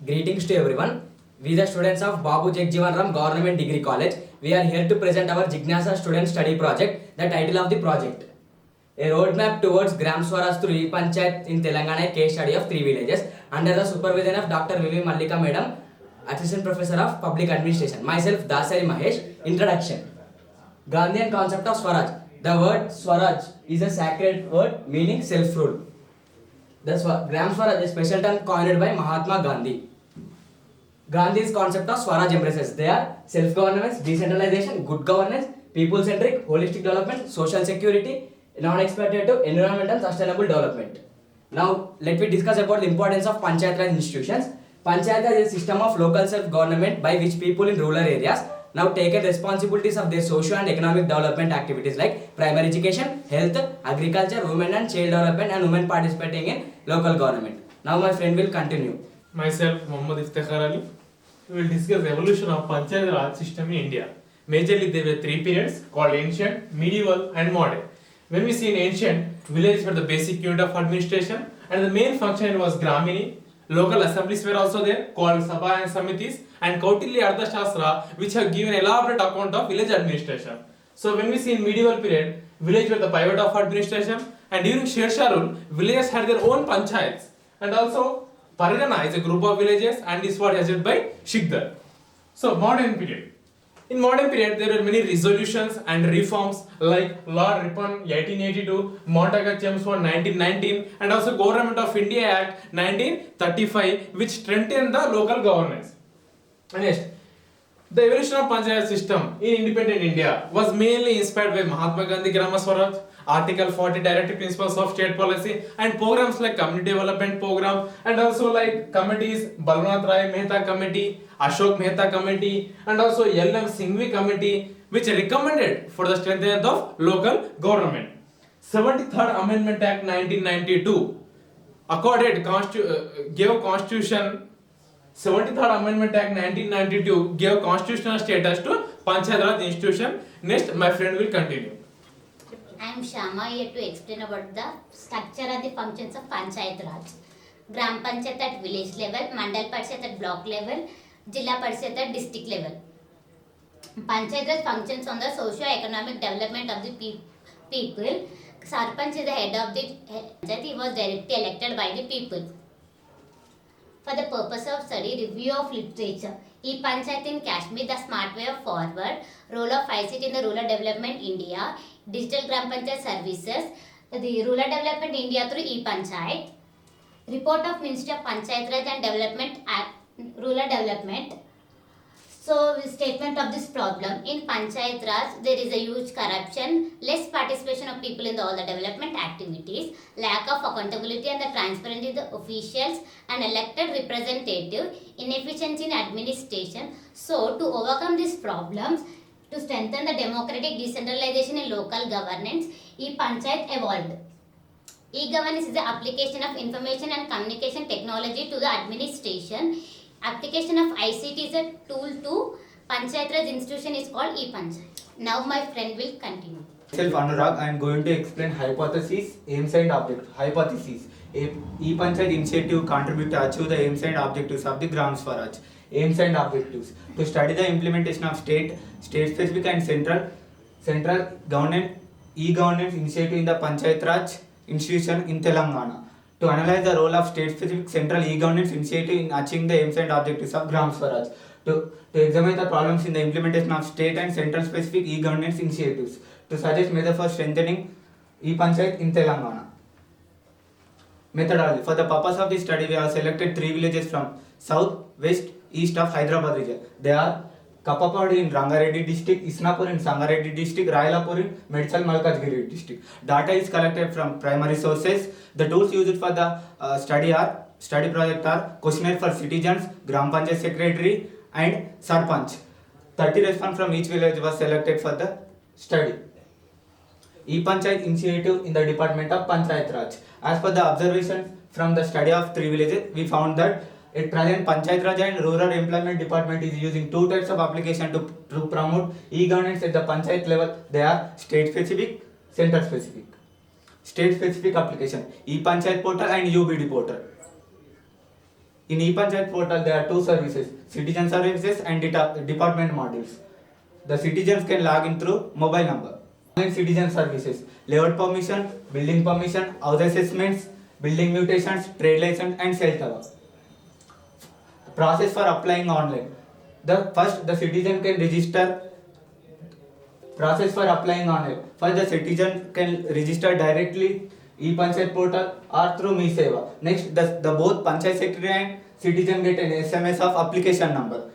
Greetings to everyone. We the students of Babu Jagjivan Ram Government Degree College. We are here to present our Jignasa student study project. The title of the project: A roadmap towards Gram Swaraj through E-Panchayat in Telangana, a case study of 3 villages, under the supervision of Dr. Vivi Mallika Madam, Assistant Professor of Public Administration. Myself, Dasari Mahesh. Introduction. Gandhian concept of Swaraj. The word Swaraj is a sacred word meaning self-rule. The Gram Swaraj is a special term coined by Mahatma Gandhi. Gandhi's concept of Swaraj embraces. They are self-governance, decentralization, good governance, people-centric, holistic development, social security, non-exploitative, environmental, sustainable development. Now, let me discuss about the importance of Panchayat Raj institutions. Panchayat Raj is a system of local self-government by which people in rural areas now taken responsibilities of their social and economic development activities like primary education, health, agriculture, women and child development, and women participating in local government. Now, my friend will continue. Myself, Mohammad Iftikhar Ali. We will discuss evolution of Panchayat Raj system in India. Majorly, there were 3 periods called ancient, medieval, and modern. When we see in ancient, villages were the basic unit of administration, and the main function was Gramini. Local assemblies were also there, called Sabha and Samitis, and Kautilya Arthashastra, which have given elaborate account of village administration. So, when we see in medieval period, villages were the pivot of administration, and during Sher rule, villages had their own panchayats, and also Pargana is a group of villages and is what headed by Shikdar. So, modern period. In modern period, there were many resolutions and reforms like Law Ripon 1882, Montagu Chelmsford 1919, and also Government of India Act 1935, which strengthened the local governance. And next, the evolution of Panchayat system in independent India was mainly inspired by Mahatma Gandhi Grama Swaraj, Article 40 Directive Principles of State Policy, and programs like Community Development Program, and also like committees Balwanath Rai Mehta Committee, Ashok Mehta Committee, and also L.M. Singhvi Committee, which recommended for the strengthening of local government. 73rd Amendment Act 1992 gave Constitution. 73rd Amendment Act 1992 gave constitutional status to Panchayat Raj institution. Next, my friend will continue. I am Shama here to explain about the structure and the functions of Panchayat Raj. Gram Panchayat at village level, Mandal Parishad at block level, Jilla Parishad at district level. Panchayat Raj functions on the socio-economic development of the people. Sarpanch is the head of the Panchayat. He was directly elected by the people. For the purpose of study, review of literature. E-Panchayat in Kashmir, the smart way of forward, role of ICT in the rural development India, digital Gram Panchayat services, the rural development India through E-Panchayat, report of Ministry of Panchayat Raj and Development Act, rural development. So, statement of this problem, in Panchayat Raj, there is a huge corruption, less participation of people in all the development activities, lack of accountability and the transparency of the officials and elected representative, inefficiency in administration. So, to overcome these problems, to strengthen the democratic decentralization in local governance, E-Panchayat evolved. E-governance is the application of information and communication technology to the administration. Application of ICT is a tool to Panchayat Raj institution is called E-Panchayat. Now my friend will continue. Myself Anurag, I am going to explain hypothesis, aims and objectives. Hypothesis: E-Panchayat initiative contribute to achieve the aims and objectives of the Gram Swaraj. Aims and objectives: to study the implementation of state-specific and central government e-governance initiative in the Panchayat Raj institution in Telangana. To analyze the role of state-specific central e-governance initiative in achieving the aims and objectives of Gram Swaraj. To examine the problems in the implementation of state and central-specific e-governance initiatives. To suggest methods for strengthening e-Panchayat in Telangana. Methodology: for the purpose of this study, we have selected 3 villages from south, west, east of Hyderabad region. They are Kapapadi in Rangareddy district, Isnapur in Sangareddy district, Railapur in Medchal Malkajgiri district. Data is collected from primary sources. The tools used for the study project are questionnaire for citizens, Gram Panchayat secretary and Sarpanch. 30 response from each village was selected for the study. E-Panchayat initiative in the Department of Panchayat Raj. As per the observations from the study of 3 villages, we found that at present Panchayat Raj and Rural Employment Department is using 2 types of application to promote e-governance at the Panchayat level. They are state-specific, center-specific. State-specific application, E-Panchayat portal and UBD portal. In e-Panchayat portal, there are two services, citizen services and department modules. The citizens can log in through mobile number. Online citizen services, layout permission, building permission, house assessments, building mutations, trade license and cell tower. Process for applying online. The citizen can register. Process for applying online. First, the citizen can register directly e-Panchayat portal or through Me Seva. Next, the both Panchayat secretary and citizen get an SMS of application number.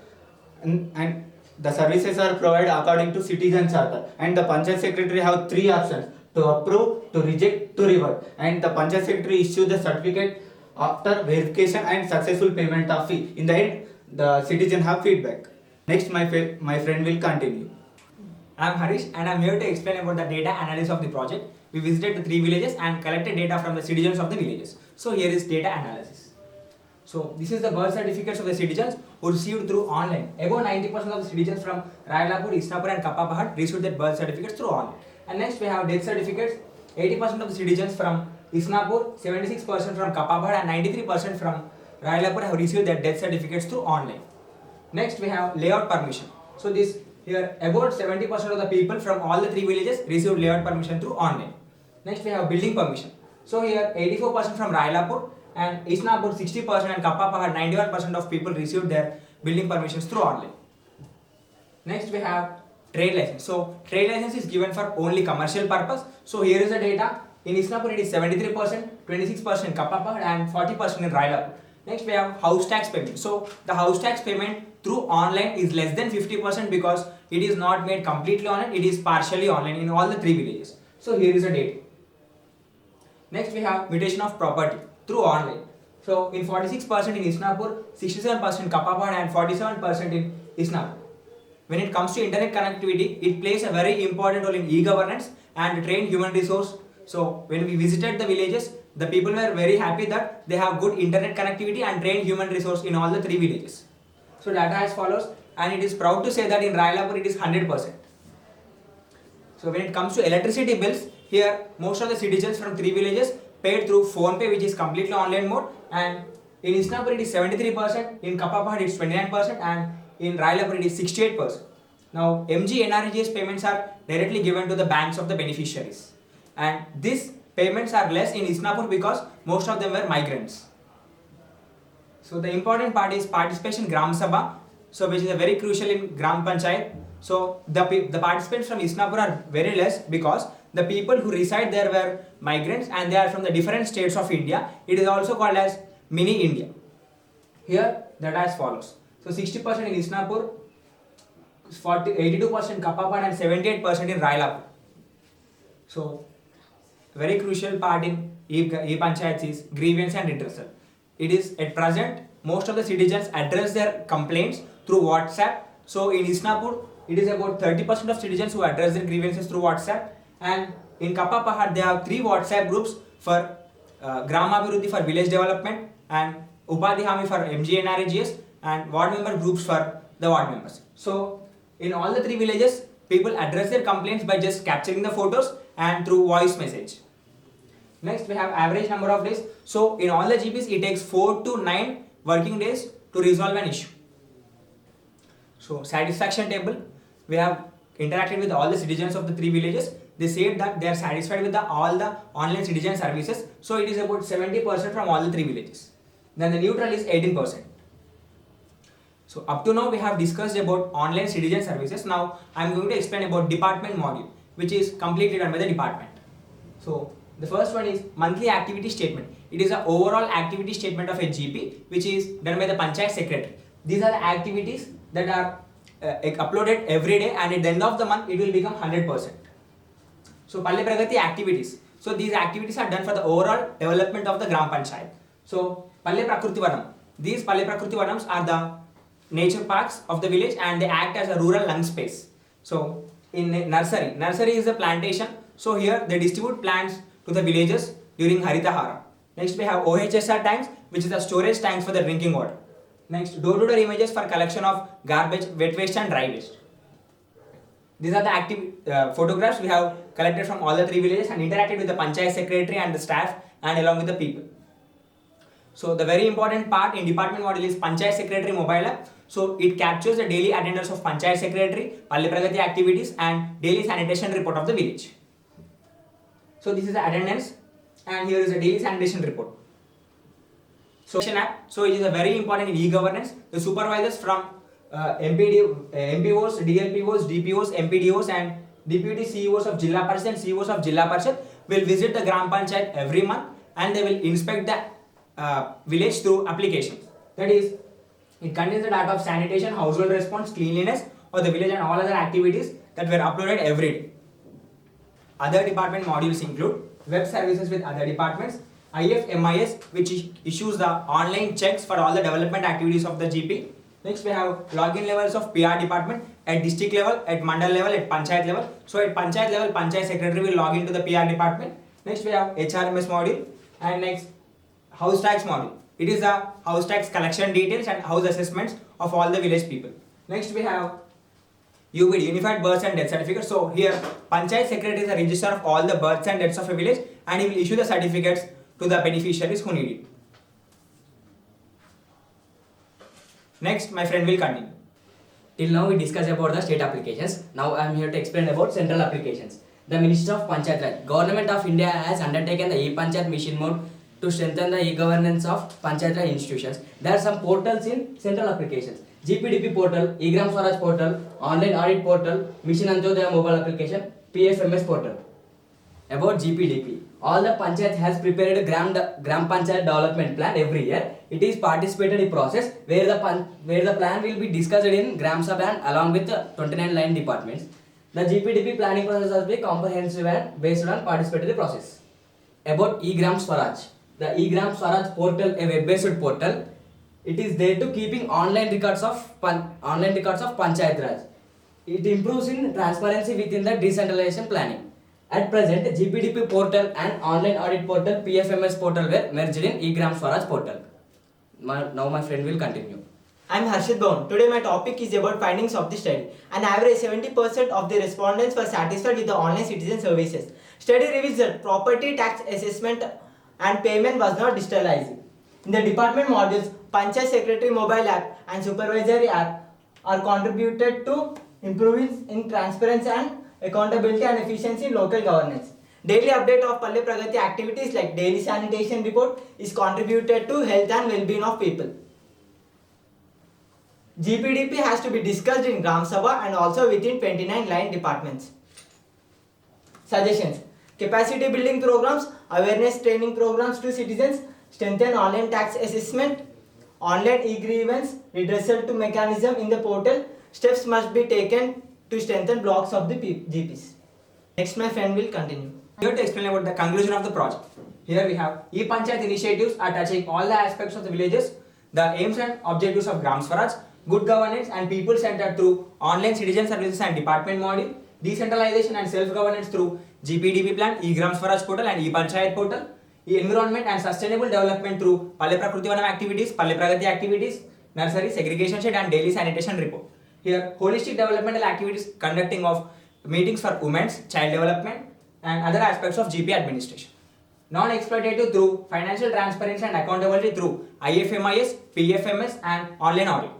And the services are provided according to citizen charter. And the Panchayat secretary have three options: to approve, to reject, to revert. And the Panchayat secretary issue the certificate after verification and successful payment of fee. In the end, the citizen have feedback. Next, my friend will continue. I am Harish and I am here to explain about the data analysis of the project. We visited the 3 villages and collected data from the citizens of the villages. So here is data analysis. So this is the birth certificates of the citizens who received through online. Above 90% of the citizens from Railapur, Isnapur and Kappapahad received their birth certificates through online. And next we have death certificates. 80% of the citizens from Isnapur, 76% from Kappapahad and 93% from Railapur have received their death certificates through online. Next we have layout permission. So this here about 70% of the people from all the 3 villages received layout permission through online. Next we have building permission. So here 84% from Railapur and Isnapur 60% and Kappapahad 91% of people received their building permissions through online. Next we have trade license. So trade license is given for only commercial purpose. So here is the data. In Isnapur it is 73%, 26% in Kappapahad and 40% in Railapur. Next we have house tax payment. So the house tax payment through online is less than 50% because it is not made completely online, it is partially online in all the 3 villages. So here is the data. Next we have mutation of property through online. So in 46% in Isnapur, 67% in Kappapahad and 47% in Isnapur. When it comes to internet connectivity, it plays a very important role in e-governance and trained human resource. So when we visited the villages, the people were very happy that they have good internet connectivity and trained human resource in all the 3 villages. So data as follows, and it is proud to say that in Railapur it is 100%. So when it comes to electricity bills, here most of the citizens from 3 villages paid through PhonePe, which is completely online mode, and in Isnapur it is 73%, in Kappapahad it is 29% and in Railapur it is 68%. Now MG NREGS payments are directly given to the banks of the beneficiaries, and these payments are less in Isnapur because most of them were migrants. So the important part is participation in Gram Sabha, so which is a very crucial in Gram Panchayat. So the participants from Isnapur are very less because the people who reside there were migrants and they are from the different states of India. It is also called as mini India. Here data as follows. So 60% in Isnapur, 82% in Kappapahad and 78% in Railapur. So very crucial part in e-Panchayats is grievance and redressal. It is at present most of the citizens address their complaints through WhatsApp. So in Isnapur it is about 30% of citizens who address their grievances through WhatsApp, and in Kappapahad they have 3 WhatsApp groups for Gramabhiruddhi for village development and Upadhi Hami for MG NREGS and ward member groups for the ward members. So in all the 3 villages people address their complaints by just capturing the photos and through voice message. Next we have average number of days. So in all the GPs it takes 4 to 9 working days to resolve an issue. So satisfaction table, we have interacted with all the citizens of the 3 villages. They said that they are satisfied with all the online citizen services. So it is about 70% from all the 3 villages. Then the neutral is 18%. So up to now we have discussed about online citizen services. Now I am going to explain about department module, which is completely done by the department. So the first one is monthly activity statement. It is an overall activity statement of a GP which is done by the Panchayat secretary. These are the activities that are uploaded every day, and at the end of the month it will become 100%. So Palle Pragati activities. So these activities are done for the overall development of the Gram Panchayat. So Palle Prakruti Vanam. These Palle Prakruti Vanams are the nature parks of the village and they act as a rural lung space. So in nursery is a plantation. So here they distribute plants to the villages during Haritahara. Next we have OHSR tanks, which is the storage tanks for the drinking water. Next, door-to-door images for collection of garbage, wet waste and dry waste. These are the active photographs we have collected from all the 3 villages and interacted with the Panchayat secretary and the staff and along with the people. So the very important part in department module is Panchayat Secretary mobile app. So it captures the daily attendance of Panchayat Secretary, Palle Pragati activities and daily sanitation report of the village. So this is the attendance and here is the daily sanitation report. So app. So it is a very important in e-governance. The supervisors from MPOs, DLPOs, DPOs, MPDOs and deputy CEOs of Jilla Parishad and CEOs of Jilla Parishad will visit the Gram Panchayat every month and they will inspect the village through applications. That is, it contains the data of sanitation, household response, cleanliness of the village and all other activities that were uploaded every day. Other department modules include web services with other departments, IFMIS which issues the online checks for all the development activities of the GP. Next we have login levels of PR department at district level, at mandal level, at panchayat level. So at panchayat level, panchayat secretary will log into the PR department. Next we have HRMS module and next house tax module. It is the house tax collection details and house assessments of all the village people. Next we have UBD, Unified Births and Death Certificate. So here panchayat secretary is a register of all the births and deaths of a village and he will issue the certificates to the beneficiaries who need it. Next, my friend will continue. Till now we discussed about the state applications. Now I am here to explain about central applications. The Ministry of Panchayat Raj, Government of India has undertaken the e-Panchayat mission mode to strengthen the e-governance of Panchayat Raj institutions. There are some portals in central applications. GPDP portal, eGram Swaraj portal, online audit portal, Mission Antyodaya mobile application, PFMS portal. About GPDP, all the panchayat has prepared a gram panchayat development plan every year. It is participated in process where the plan will be discussed in Gram Sabha and along with the 29 line departments. The GPDP planning process has been comprehensive and based on participatory process. About eGram Swaraj, the eGram Swaraj portal, a web-based portal, it is there to keeping online records of panchayat raj. It improves in transparency within the decentralization planning. At present, GPDP portal and online audit portal PFMS portal were merged in eGram Swaraj portal. Now my friend will continue. I am Harshit Bhawan. Today my topic is about findings of the study. An average 70% of the respondents were satisfied with the online citizen services. Study reveals that property tax assessment and payment was not digitalized. In the department modules, Panchayat Secretary mobile app and supervisory app are contributed to improvements in transparency and accountability and efficiency in local governance. Daily update of Palle Pragati activities like daily sanitation report is contributed to health and well-being of people. GPDP has to be discussed in Gram Sabha and also within 29 line departments. Suggestions: capacity building programs, awareness training programs to citizens, strengthen online tax assessment, online e-grievance redressal to mechanism in the portal. Steps must be taken to strengthen blocks of the GPs. Next, my friend will continue. Here to explain about the conclusion of the project. Here we have e-Panchayat initiatives are touching all the aspects of the villages, the aims and objectives of Gram Swaraj, good governance and people centered through online citizen services and department module, decentralization and self-governance through GPDP plan, eGram Swaraj portal and e-Panchayat portal, environment and sustainable development through Palle Prakriti Vanam activities, Palle Pragati activities, nursery, segregation shed and daily sanitation report. Here, holistic developmental activities conducting of meetings for women's, child development and other aspects of GP administration. Non-exploitative through financial transparency and accountability through IFMIS, PFMS and online audit.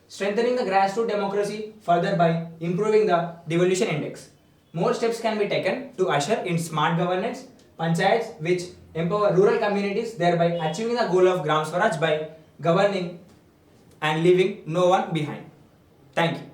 Strengthening the grassroots democracy further by improving the devolution index. More steps can be taken to usher in smart governance, panchayats which empower rural communities, thereby achieving the goal of Gram Swaraj by governing and leaving no one behind. Thank you.